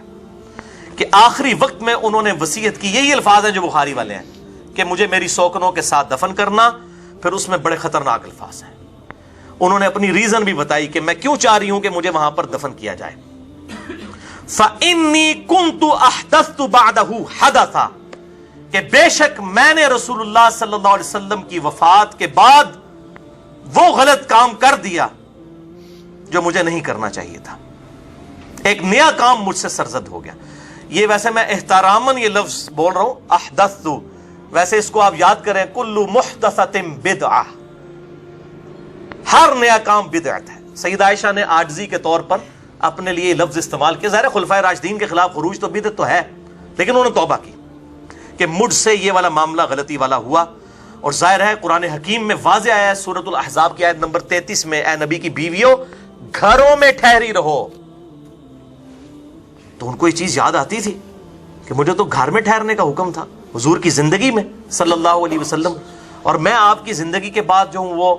کہ آخری وقت میں انہوں نے وصیت کی. یہی الفاظ ہیں جو بخاری والے ہیں کہ مجھے میری سوکنوں کے ساتھ دفن کرنا. پھر اس میں بڑے خطرناک الفاظ ہیں. انہوں نے اپنی ریزن بھی بتائی کہ میں کیوں چاہ رہی ہوں کہ مجھے وہاں پر دفن کیا جائے. فَإِنِّي كُنْتُ أَحْدَثْتُ بَعْدَهُ حَدَثًا، کہ بے شک میں نے رسول اللہ صلی اللہ علیہ وسلم کی وفات کے بعد وہ غلط کام کر دیا جو مجھے نہیں کرنا چاہیے تھا. ایک نیا کام مجھ سے سرزد ہو گیا. یہ ویسے میں احتراماً یہ لفظ بول رہا ہوں احدثت، ویسے اس کو آپ یاد کریں کل محدثۃ بدعہ، ہر نیا کام بدعت ہے. سیدہ عائشہ نے عاجزی کے طور پر اپنے لیے لفظ استعمال کیا. ظاہر خلفائے راشدین کے خلاف خروج تو بدعت تو ہے، لیکن انہوں نے توبہ کی کہ مجھ سے یہ والا معاملہ غلطی والا ہوا. اور ظاہر ہے قرآن حکیم میں واضح آیا ہے سورۃ الاحزاب کی آیت نمبر 33 میں، اے نبی کی بیویوں گھروں میں ٹھہری رہو. تو ان کو یہ چیز یاد آتی تھی کہ مجھے تو گھر میں ٹھہرنے کا حکم تھا حضور کی زندگی میں صلی اللہ علیہ وسلم، اور میں آپ کی زندگی کے بعد جو ہوں وہ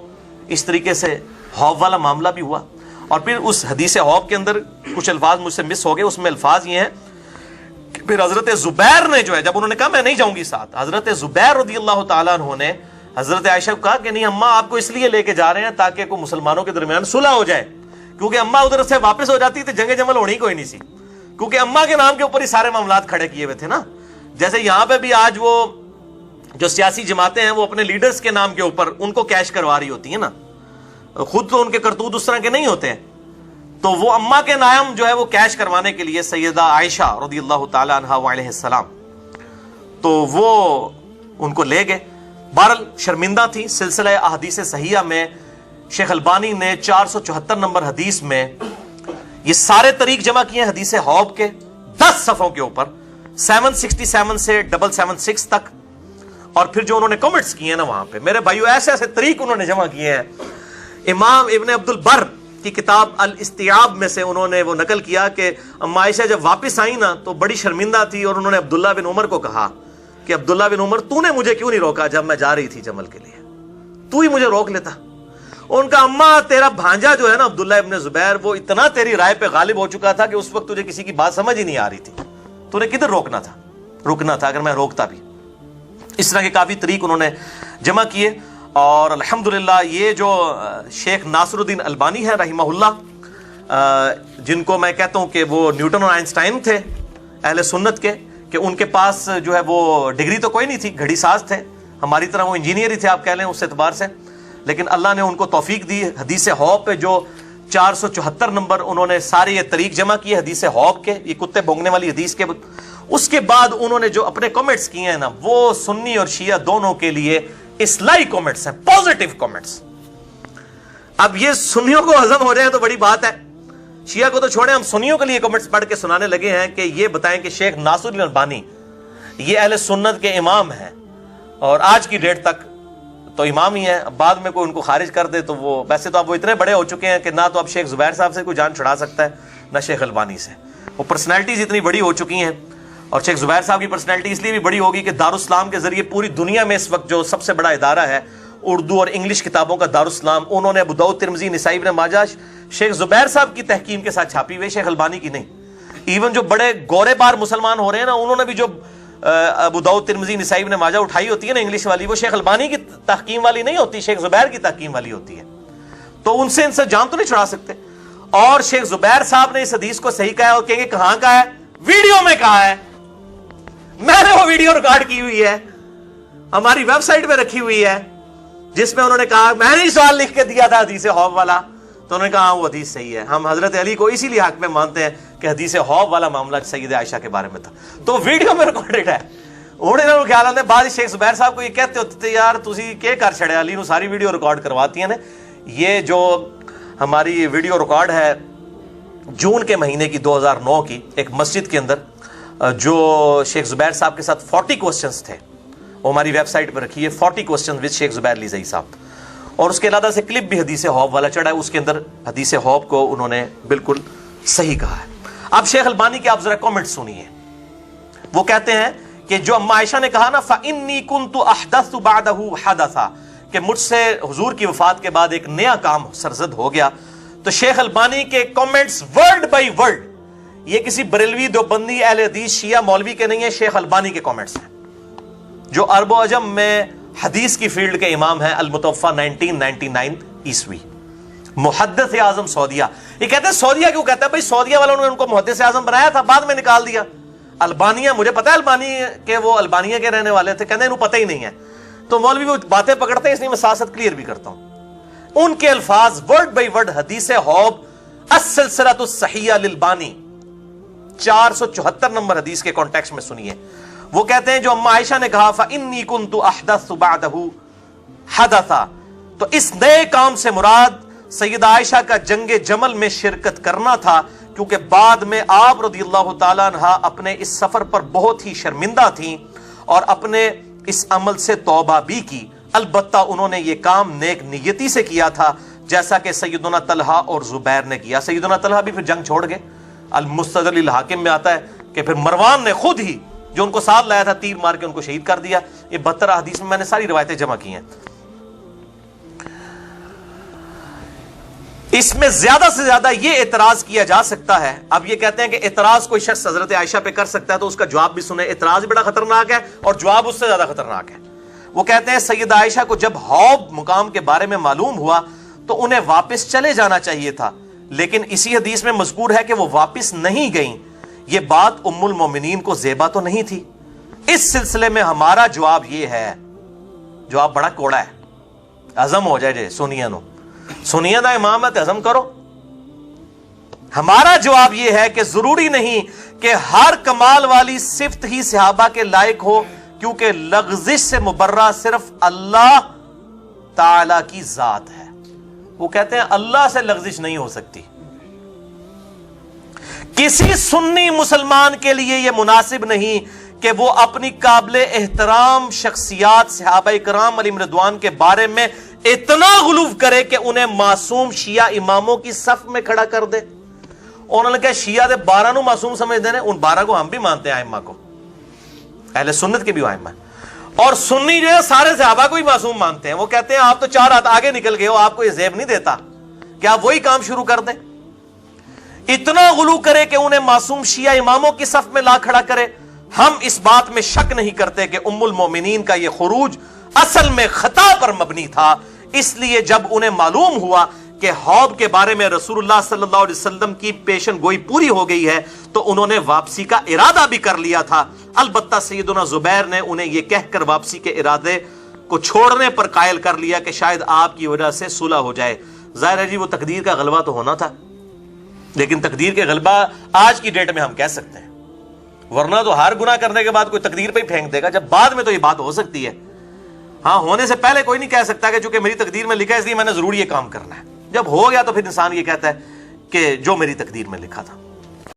اس طریقے سے حوض والا معاملہ بھی ہوا. اور پھر اس حدیث حوض کے اندر کچھ الفاظ مجھ سے مس ہو گئے. اس میں الفاظ یہ ہیں کہ پھر حضرت زبیر نے جو ہے، جب انہوں نے کہا میں نہیں جاؤں گی ساتھ، حضرت زبیر رضی اللہ تعالیٰ عنہ نے حضرت عائشہ کو کہا کہ نہیں اماں آپ کو اس لیے لے کے جا رہے ہیں تاکہ کوئی مسلمانوں کے درمیان صلح ہو جائے، کیونکہ اماں ادھر سے واپس ہو جاتی تو جنگ جمل ہونی کوئی نہیں سی، کیونکہ اماں کے نام کے اوپر ہی سارے معاملات کھڑے کیے ہوئے تھے نا. جیسے یہاں پہ بھی آج وہ جو سیاسی جماعتیں ہیں وہ اپنے لیڈرز کے نام کے اوپر ان کو کیش کروا رہی ہوتی ہیں نا، خود تو ان کے کرتوت اس طرح کے نہیں ہوتے ہیں. تو وہ اماں کے نام جو ہے وہ کیش کروانے کے لیے سیدہ عائشہ رضی اللہ تعالی عنہا وعلیہ السلام تو وہ ان کو لے گئے. بہرحال شرمندہ تھی. سلسلہ احادیث صحیحہ میں شیخ البانی نے 474 نمبر حدیث میں یہ سارے طریق جمع کیے ہیں حدیث حوض کے 10 صفحوں کے اوپر 767 سے 776 تک. اور پھر جو انہوں نے کمنٹس کیے ہیں نا وہاں پہ میرے بھائیو ایسے ایسے طریق انہوں نے جمع کیے ہیں. امام ابن عبد البر کی کتاب الاستیعاب میں سے انہوں نے وہ نقل کیا کہ اما عائشہ جب واپس آئی نا تو بڑی شرمندہ تھی اور انہوں نے عبداللہ بن عمر کو کہا کہ عبداللہ بن عمر تو نے مجھے کیوں نہیں روکا جب میں جا رہی تھی جمل کے لیے, تو ہی مجھے روک لیتا. ان کا اما تیرا بھانجا جو ہے نا عبداللہ ابن زبیر وہ اتنا تیری رائے پہ غالب ہو چکا تھا کہ اس وقت تجھے کسی کی بات سمجھ ہی نہیں آ رہی تھی, تو نے کدھر رکنا تھا اگر میں روکتا بھی. اس طرح کے کافی طریق انہوں نے جمع کیے. اور الحمدللہ یہ جو شیخ ناصر الدین البانی ہے رحمہ اللہ, جن کو میں کہتا ہوں کہ وہ نیوٹن اور آئنسٹائن تھے اہل سنت کے, کہ ان کے پاس جو ہے وہ ڈگری تو کوئی نہیں تھی, گھڑی ساز تھے, ہماری طرح وہ انجینئر ہی تھے آپ کہہ لیں اس اعتبار سے, لیکن اللہ نے ان کو توفیق دی. حدیث حوض پہ جو 474 نمبر انہوں نے سارے یہ طریق جمع کیے حدیث حوض کے, یہ کتے بھونگنے والی حدیث کے. اس کے بعد انہوں نے جو اپنے کمنٹس کیے ہیں نا وہ سنی اور شیعہ دونوں کے لیے اصلاحی کمنٹس ہیں, پازیٹیو کمنٹس. اب یہ سنیوں کو ہضم ہو رہے ہیں تو بڑی بات ہے, شیعہ کو تو چھوڑیں, ہم سنیوں کے لیے کمنٹس پڑھ کے سنانے لگے ہیں کہ یہ بتائیں کہ شیخ ناصر الدین البانی یہ اہل سنت کے امام ہیں اور آج کی ڈیٹ تک تو امام ہی ہیں. بعد میں کوئی ان کو خارج کر دے تو وہ ویسے تو اب وہ اتنے بڑے ہو چکے ہیں کہ نہ تو اب شیخ زبیر صاحب سے کوئی جان چھڑا سکتا ہے نہ شیخ البانی سے. وہ پرسنالٹیز اتنی بڑی ہو چکی ہیں, اور شیخ زبیر صاحب کی پرسنالٹی اس لیے بھی بڑی ہوگی کہ دارالاسلام کے ذریعے پوری دنیا میں اس وقت جو سب سے بڑا ادارہ ہے اردو اور انگلش کتابوں کا دارالاسلام, انہوں نے ابو داؤد, ترمذی, نسائی, ابن ماجہ شیخ زبیر صاحب کی تحکیم کے ساتھ چھاپی ہوئی, شیخ البانی کی نہیں. ایون جو بڑے گورے بار مسلمان ہو رہے ہیں نا انہوں نے بھی جو ابو داؤد, ترمذی, نسائی, ابن ماجہ اٹھائی ہوتی ہے نا انگلش والی, وہ شیخ البانی کی تحکیم والی نہیں ہوتی, شیخ زبیر کی تحکیم والی ہوتی ہے. تو ان سے جان تو نہیں چھڑا سکتے. اور شیخ زبیر صاحب نے اس حدیث کو صحیح کہا ہے, اور کہیں گے کہاں کہا ہے, ویڈیو میں کہا ہے, میں نے وہ ویڈیو ریکارڈ کی ہوئی ہے, ہماری ویب سائٹ پہ رکھی ہوئی ہے, جس میں انہوں نے کہا میں نے سوال لکھ کے دیا تھا حدیث حوض والا, تو انہوں نے کہا وہ حدیث صحیح ہے. ہم حضرت علی کو اسی لیے حق میں مانتے ہیں کہ حدیث حوض والا معاملہ سیدہ عائشہ کے بارے میں تھا, تو ویڈیو میں ریکارڈڈ ہے. انہوں نے خیال آتے بعد شیخ زبیر صاحب کو یہ کہتے ہوتے تھے یار تسی کے کر چھڑے علی نو ساری ویڈیو ریکارڈ کرواتی ہیں نے. یہ جو ہماری ویڈیو ریکارڈ ہے جون کے مہینے کی 2009 کی ایک مسجد کے اندر جو شیخ زبیر صاحب کے ساتھ 40 کوسچنز تھے, وہ ہماری ویب سائٹ پہ رکھی ہے, 40 کوسچنز وتھ شیخ زبیر علی زئی صاحب. اور اس کے علاوہ سے کلپ بھی حدیث حوض والا چڑھا ہے, اس کے اندر حدیث حوض کو انہوں نے بالکل صحیح کہا ہے. اب شیخ البانی کے آپ ذرا کامنٹ سنیے. وہ کہتے ہیں کہ جو اما عائشہ نے کہا نا فَإِنِّي كُنْتُ أَحْدَثُ بَعْدَهُ حَدَثًا, کہ مجھ سے حضور کی وفات کے بعد ایک نیا کام سرزد ہو گیا, تو شیخ البانی کے کامنٹس ورڈ بائی ورڈ, یہ کسی بریلوی, دیوبندی, اہل حدیث, شیعہ, مولوی کے نہیں ہیں, شیخ البانی کے کامنٹس ہیں, جو عرب و عجم میں حدیث کی فیلڈ کے امام ہیں, المتوفہ 1999 عیسوی, محدث اعظم سعودیہ. یہ کہتے ہیں سعودیہ کیوں کہتا ہے بھائی, سعودیہ والوں نے ان کو محدث اعظم بنایا تھا, بعد میں نکال دیا. البانیہ, مجھے پتا ہے البانی کے وہ البانیہ کے رہنے والے تھے, کہتے ہیں انہوں پتہ ہی نہیں ہے, تو مولوی وہ باتیں پکڑتے ہیں, اس لیے میں ساتھ ساتھ کلیئر بھی کرتا ہوں. ان کے الفاظ ورڈ بائی ورڈ حدیث حوض السلسلۃ الصحیحہ للبانی 474 نمبر حدیث کے کانٹیکسٹ میں سنیے. وہ کہتے ہیں جو اما عائشہ نے کہا فَإِنِّي كُنْتُ أَحْدَثُ بَعْدَهُ حَدَثًا, تو اس نئے کام سے مراد سیدہ عائشہ کا جنگ جمل میں شرکت کرنا تھا, کیونکہ بعد میں آپ رضی اللہ تعالیٰ عنہ اپنے اس سفر پر بہت ہی شرمندہ تھیں اور اپنے اس عمل سے توبہ بھی کی. البتہ انہوں نے یہ کام نیک نیتی سے کیا تھا, جیسا کہ سیدنا طلحہ اور زبیر نے کیا. سیدنا طلحہ بھی پھر جنگ چھوڑ گئے. المستدرک للحاکم میں آتا ہے کہ پھر مروان نے خود ہی جو ان کو ساتھ لایا تھا تیر مار کے ان کو شہید کر دیا. یہ 72 حدیث میں نے ساری روایتیں جمع کی ہیں. اس میں زیادہ سے زیادہ یہ اعتراض کیا جا سکتا ہے. اب یہ کہتے ہیں کہ اعتراض کوئی شخص حضرت عائشہ پہ کر سکتا ہے, تو اس کا جواب بھی سنیں. اعتراض بڑا خطرناک ہے اور جواب اس سے زیادہ خطرناک ہے. وہ کہتے ہیں سیدہ عائشہ کو جب حوض مقام کے بارے میں معلوم ہوا تو انہیں واپس چلے جانا چاہیے تھا, لیکن اسی حدیث میں مذکور ہے کہ وہ واپس نہیں گئیں. یہ بات ام المومنین کو زیبا تو نہیں تھی. اس سلسلے میں ہمارا جواب یہ ہے, جواب بڑا کوڑا ہے, ہضم ہو جائے. سنیا نو سنیا دا امام ہے, ہضم کرو. ہمارا جواب یہ ہے کہ ضروری نہیں کہ ہر کمال والی صفت ہی صحابہ کے لائق ہو, کیونکہ لغزش سے مبرہ صرف اللہ تعالی کی ذات ہے. وہ کہتے ہیں اللہ سے لغزش نہیں ہو سکتی. کسی سنی مسلمان کے لیے یہ مناسب نہیں کہ وہ اپنی قابل احترام شخصیات صحابہ کرام علیہم رضوان کے بارے میں اتنا غلو کرے کہ انہیں معصوم شیعہ اماموں کی صف میں کھڑا کر دے. انہوں نے کہا شیعہ دے 12 نو معصوم سمجھتے ہیں, ان 12 کو ہم بھی مانتے ہیں ائمہ کو, اہل سنت کے بھی ائمہ, اور سنی جو ہے سارے صحابہ کو ہی معصوم مانتے ہیں. وہ کہتے ہیں آپ تو 4 ہاتھ آگے نکل گئے ہو, آپ کو یہ زیب نہیں دیتا کہ آپ وہی کام شروع کر دیں. اتنا غلو کرے کہ انہیں معصوم شیعہ اماموں کی صف میں لا کھڑا کرے. ہم اس بات میں شک نہیں کرتے کہ ام المومنین کا یہ خروج اصل میں خطا پر مبنی تھا. اس لیے جب انہیں معلوم ہوا کہ حوض کے بارے میں رسول اللہ صلی اللہ علیہ وسلم کی پیشن گوئی پوری ہو گئی ہے تو انہوں نے واپسی کا ارادہ بھی کر لیا تھا. البتہ سیدنا زبیر نے انہیں یہ کہہ کر واپسی کے ارادے کو چھوڑنے پر قائل کر لیا کہ شاید آپ کی وجہ سے صلح ہو جائے. ظاہر ہے جی وہ تقدیر کا غلبہ تو ہونا تھا, لیکن تقدیر کے غلبہ آج کی ڈیٹ میں ہم کہہ سکتے ہیں, ورنہ تو ہر گناہ کرنے کے بعد کوئی تقدیر پہ ہی پھینک دے گا. جب بعد میں تو یہ بات ہو سکتی ہے, ہاں ہونے سے پہلے کوئی نہیں کہہ سکتا کہ چونکہ میری تقدیر میں لکھا ہے اس لیے میں نے ضرور یہ کام کرنا ہے. جب ہو گیا تو پھر انسان یہ کہتا ہے کہ جو میری تقدیر میں لکھا تھا.